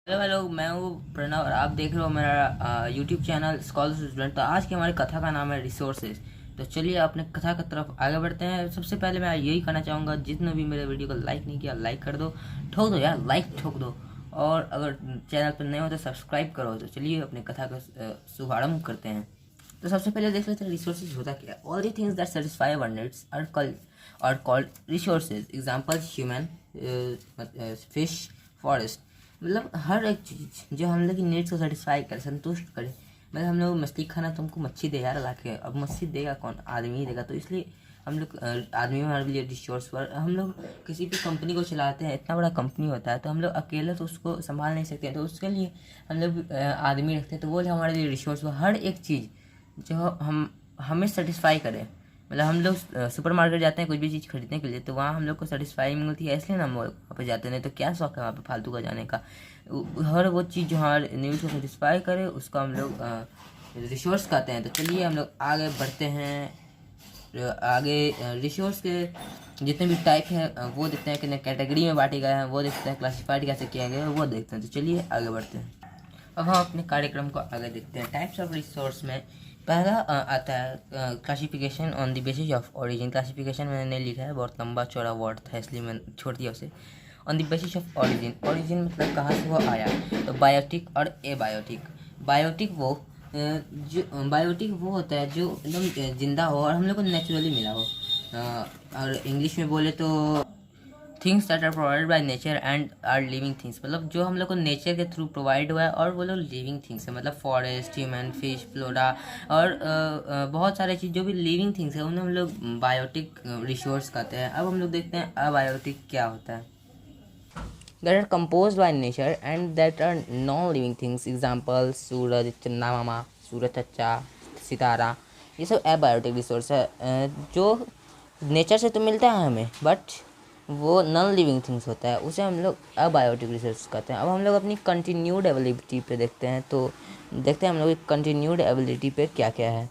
Hello hello, मैं हूँ प्रणव और आप देख रहे हो मेरा यूट्यूब चैनल स्कॉलर स्टूडेंट। तो आज की हमारी कथा का नाम है रिसोर्सेज। तो चलिए अपने कथा की तरफ आगे बढ़ते हैं। सबसे पहले मैं यही कहना चाहूँगा, जितने भी मेरे वीडियो को लाइक नहीं किया लाइक कर दो, ठोक दो यार, लाइक ठोक दो। और अगर चैनल पर नए हो तो सब्सक्राइब करो। तो चलिए अपने कथा का शुभारंभ करते हैं। तो सबसे पहले देख लेते हैं रिसोर्सेज होता क्या है। All the things that satisfy our needs are called resources. Example human, fish, forest. मतलब हर एक चीज़ जो हम लोग की नीड्स को सेटिस्फाई करे, संतुष्ट करे। मतलब हम लोग मछली खाना, तुमको मच्छी दे यार ला के, अब मछली देगा कौन? आदमी ही देगा। तो इसलिए हम लोग आदमी हमारे लिए रिसोर्स पर हम लोग किसी भी कंपनी को चलाते हैं, इतना बड़ा कंपनी होता है तो हम लोग अकेले तो उसको संभाल नहीं सकते हैं। तो उसके लिए हम लोग आदमी रखते हैं, तो वो हमारे लिए रिसोर्स पर हर एक चीज़ जो हम हमें सेटिस्फाई करे। मतलब हम लोग सुपर मार्केट जाते हैं कुछ भी चीज़ खरीदने के लिए, तो वहाँ हम लोग को सेटिस्फाई मिलती है, इसलिए ना हम वहाँ पे जाते हैं। नहीं तो क्या शौक है वहाँ पे फालतू का जाने का। हर वो चीज़ जो हमारे नीड्स को सेटिस्फाई करे उसको हम लोग रिसोर्स कहते हैं। तो चलिए हम लोग आगे बढ़ते हैं। आगे रिसोर्स के जितने भी टाइप हैं वो देखते हैं, कितने कैटेगरी में बांटे गए हैं वो देखते हैं, क्लासीफाइड कैसे किया गया है वो देखते हैं। तो चलिए आगे बढ़ते हैं। अब हम अपने कार्यक्रम को आगे देखते हैं। टाइप्स ऑफ रिसोर्स में पहला आता है classification on the basis of origin. Classification मैंने लिखा है, बहुत लंबा चौड़ा वर्ड था इसलिए मैंने छोड़ दिया उसे। On the basis of origin, origin मतलब कहाँ से वो आया। तो बायोटिक और एबायोटिक। बायोटिक वो जो बायोटिक वो होता है जो एकदम जिंदा हो और हम लोग को नेचुरली मिला हो। और इंग्लिश में बोले तो things that are provided by nature and are living things. मतलब जो हम लोग को नेचर के थ्रू प्रोवाइड हुआ है और वो लोग लिविंग थिंग्स है। मतलब फॉरेस्ट, ह्यूमन, फिश, फ्लोरा और बहुत सारे चीज़ जो भी लिविंग थिंग्स है उन्हें हम लोग बायोटिक रिसोर्स कहते हैं। अब हम लोग देखते हैं अबायोटिक क्या होता है। that are composed by nature and that are non-living things. Example सूरज, चंदा मामा, सूरज चच्चा, सितारा, ये सब एबायोटिक रिसोर्स है जो नेचर से तो मिलता है हमें, बट वो नॉन लिविंग थिंग्स होता है, उसे हम लोग अबायोटिक रिसोर्स कहते हैं। अब हम लोग अपनी कंटिन्यूड एबिलिटी पे देखते हैं। तो देखते हैं हम लोग कंटिन्यूड एबिलिटी पे क्या क्या है।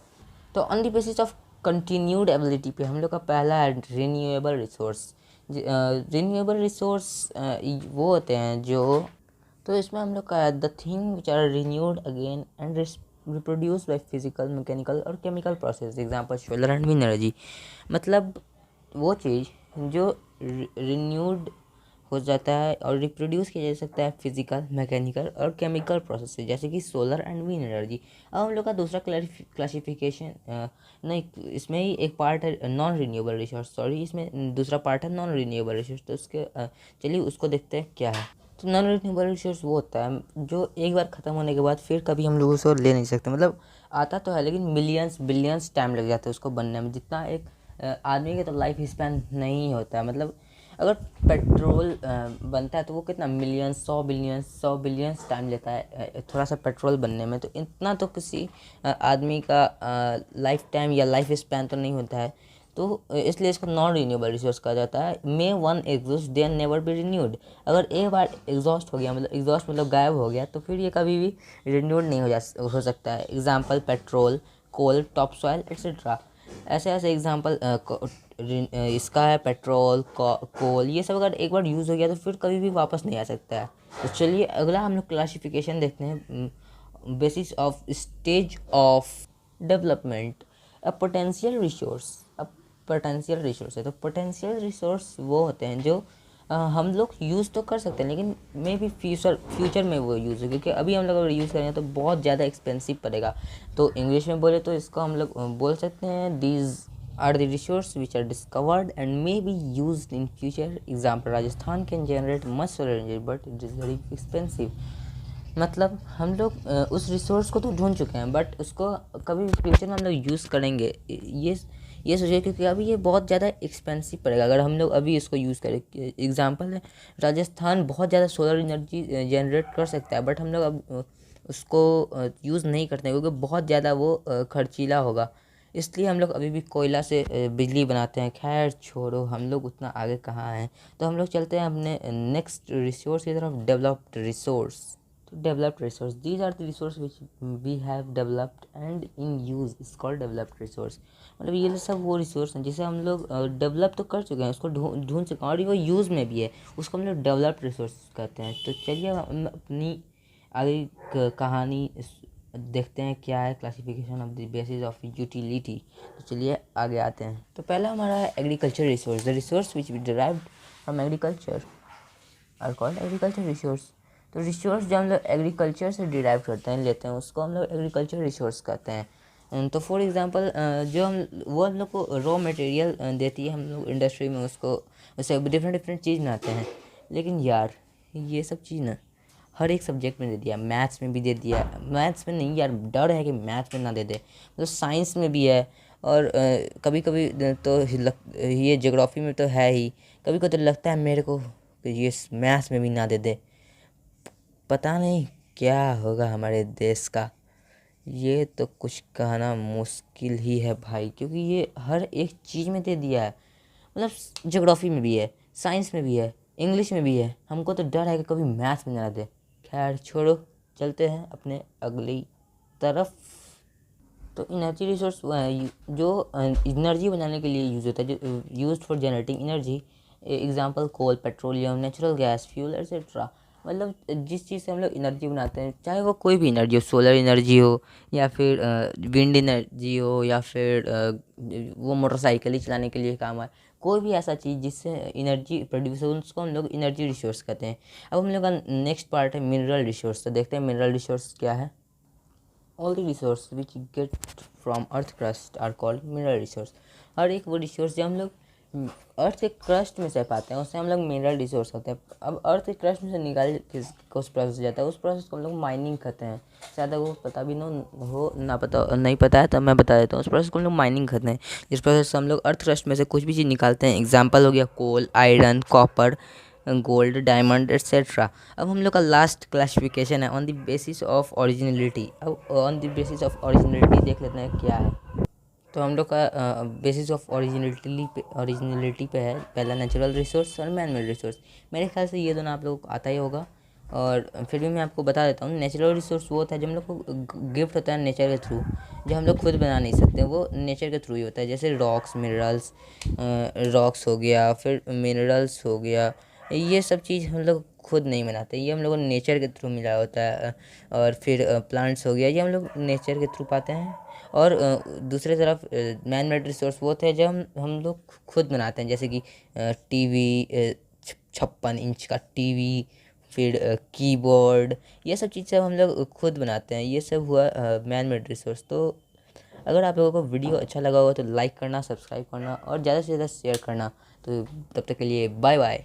तो on the basis of continued ability पे हम लोग का पहला है रिन्यूएबल रिसोर्स। रिन्यूएबल रिसोर्स वो होते हैं जो, तो इसमें हम लोग का the thing which are renewed again and reproduce by physical, mechanical और chemical process. Example solar and wind energy. मतलब वो चीज़ जो रिन्यूड हो जाता है और रिप्रोड्यूस किया जा सकता है फिजिकल, मैकेनिकल और केमिकल प्रोसेस से, जैसे कि सोलर एंड विंड एनर्जी। अब हम लोग का दूसरा क्लासिफिकेशन नहीं, इसमें ही एक पार्ट है नॉन रिन्यूएबल रिसोर्स। सॉरी, इसमें दूसरा पार्ट है नॉन रिन्यूएबल रिसोर्स। तो उसके चलिए उसको देखते हैं क्या है। तो नॉन रिन्यूएबल रिसोर्स वो होता है जो एक बार ख़त्म होने के बाद फिर कभी हम लोग उसको ले नहीं सकते। मतलब आता तो है लेकिन मिलियंस बिलियंस टाइम लग जाता है उसको बनने में, जितना एक आदमी का तो लाइफ स्पैन नहीं होता है। मतलब अगर पेट्रोल बनता है तो वो कितना मिलियंस, 100 बिलियंस टाइम लेता है थोड़ा सा पेट्रोल बनने में। तो इतना तो किसी आदमी का लाइफ टाइम या लाइफ स्पैन तो नहीं होता है। तो इसलिए इसको नॉन रिन्यूएबल रिसोर्स कहा जाता है। May one exhaust then never be renewed. अगर एक बार एग्जॉस्ट हो गया, मतलब एग्जॉस्ट मतलब गायब हो गया, तो फिर ये कभी भी रिन्यूड नहीं हो सकता है। एग्जाम्पल पेट्रोल, कोल, टॉप सॉइल एक्सेट्रा। ऐसे ऐसे एग्जाम्पल इसका है, पेट्रोल, कोल, ये सब अगर एक बार यूज़ हो गया तो फिर कभी भी वापस नहीं आ सकता है। तो चलिए अगला हम लोग क्लासिफिकेशन देखते हैं, basis of stage of development. A potential resource, अब पोटेंशियल रिसोर्स है तो पोटेंशियल रिसोर्स वो होते हैं जो हम लोग यूज़ तो कर सकते हैं लेकिन मे बी फ्यूचर में वो यूज़ हो, क्योंकि अभी हम लोग अगर यूज़ करेंगे तो बहुत ज़्यादा एक्सपेंसिव पड़ेगा। तो इंग्लिश में बोले तो इसको हम लोग बोल सकते हैं these are the resource which are discovered and may be use in future. Example Rajasthan can generate much solar energy but it is very expensive. मतलब हम लोग उस रिसोर्स को तो ढूंढ चुके हैं बट उसको कभी फ्यूचर में हम लोग यूज़ करेंगे, ये सोचिए, क्योंकि अभी ये बहुत ज़्यादा एक्सपेंसिव पड़ेगा अगर हम लोग अभी इसको यूज़ करें। एग्जांपल है, राजस्थान बहुत ज़्यादा सोलर एनर्जी जनरेट कर सकता है बट हम लोग अब उसको यूज़ नहीं करते हैं क्योंकि बहुत ज़्यादा वो खर्चीला होगा। इसलिए हम लोग अभी भी कोयला से बिजली बनाते हैं। खैर छोड़ो, हम लोग उतना आगे कहाँ हैं। तो हम लोग चलते हैं अपने नेक्स्ट रिसोर्स की तरफ, डेवलप्ड रिसोर्स। तो developed resource, these are the resource which we have developed and in use is called developed resource. मतलब ये सब वो रिसोर्स हैं जिसे हम लोग डेवलप तो कर चुके हैं, उसको ढूंढ चुके हैं और वो यूज़ में भी है, उसको हम लोग डेवलप्ड रिसोर्स कहते हैं। तो चलिए हम अपनी आगे कहानी देखते हैं क्या है classification of the basis of utility. तो चलिए आगे आते हैं। तो पहला हमारा है agriculture resource. The resource which we derived from agriculture are called agriculture resource. तो रिसोर्स जो हम लोग एग्रीकल्चर से डिराइव करते हैं, लेते हैं, उसको हम लोग एग्रीकल्चर रिसोर्स कहते हैं। तो फॉर एग्जांपल जो हम लोग को रॉ मटेरियल देती है, हम लोग इंडस्ट्री में उससे डिफरेंट चीज़ बनाते हैं। लेकिन यार ये सब चीज़ ना हर एक सब्जेक्ट में दे दिया, मैथ्स में भी दे दिया, मैथ्स में नहीं यार, डर है कि मैथ्स में ना दे दे, मतलब साइंस में भी है और कभी कभी तो ये ज्योग्राफी में तो है ही, कभी कभी तो लगता है मेरे को कि ये मैथ्स में भी ना दे दे। पता नहीं क्या होगा हमारे देश का, ये तो कुछ कहना मुश्किल ही है भाई, क्योंकि ये हर एक चीज़ में दे दिया है। मतलब ज्योग्राफी में भी है, साइंस में भी है, इंग्लिश में भी है, हमको तो डर है कि कभी मैथ्स में ना दे। खैर छोड़ो, चलते हैं अपने अगली तरफ। तो एनर्जी रिसोर्स जो एनर्जी बनाने के लिए यूज़ होता है, जो use for generating energy, example coal, petroleum, natural gas, fuel etcetera. मतलब जिस चीज़ से हम लोग एनर्जी बनाते हैं, चाहे वो कोई भी एनर्जी हो, सोलर एनर्जी हो या फिर विंड एनर्जी हो या फिर वो मोटरसाइकिल ही चलाने के लिए काम आए, कोई भी ऐसा चीज़ जिससे एनर्जी प्रोड्यूस हो, उसको हम लोग एनर्जी रिसोर्स कहते हैं। अब हम लोग का नेक्स्ट पार्ट है मिनरल रिसोर्स। तो देखते हैं मिनरल रिसोर्स क्या है। All the resources which you get from earth crust are called mineral resource। हर एक वो रिसोर्स जो हम लोग अर्थ के क्रस्ट में से पाते हैं, उससे हम लोग मिनरल रिसोर्स होते हैं। अब अर्थ के क्रस्ट में से निकाल के उस प्रोसेस जाता है, उस प्रोसेस को हम लोग माइनिंग कहते हैं। शायद वो पता भी ना पता नहीं पता है, तो मैं बता देता हूँ। उस प्रोसेस को हम लोग माइनिंग कहते हैं, जिस प्रोसेस से हम लोग अर्थ क्रस्ट में से कुछ भी चीज़ निकालते हैं। एग्जाम्पल हो गया coal, iron, copper, gold, diamond etcetera. अब हम लोग का लास्ट क्लासिफिकेशन है on the basis of originality. अब on the basis of originality देख लेते हैं क्या है। तो हम लोग का बेसिस ऑफ ओरिजिनलिटी पे है पहला नेचुरल रिसोर्स और मैन मेड रिसोर्स। मेरे ख्याल से ये दोनों आप लोगों को आता ही होगा, और फिर भी मैं आपको बता देता हूँ। नेचुरल रिसोर्स वो होता है जो हम लोग को गिफ्ट होता है नेचर के थ्रू, जो हम लोग खुद बना नहीं सकते, वो नेचर के थ्रू ही होता है। जैसे रॉक्स, मिनरल्स, रॉक्स हो गया, फिर मिनरल्स हो गया, ये सब चीज़ हम लोग खुद नहीं बनाते, ये हम लोग को नेचर के थ्रू मिला होता है। और फिर प्लांट्स हो गया, ये हम लोग नेचर के थ्रू पाते हैं। और दूसरी तरफ मैन मेड रिसोर्स वो थे जो हम लोग खुद बनाते हैं, जैसे कि टीवी, 56 इंच का टीवी, फिर कीबोर्ड, ये सब चीज़ सब हम लोग खुद बनाते हैं। ये सब हुआ मैन मेड रिसोर्स। तो अगर आप लोगों को वीडियो अच्छा लगा हो तो लाइक करना, सब्सक्राइब करना और ज़्यादा से ज़्यादा शेयर करना। तो तब तक के लिए बाय बाय।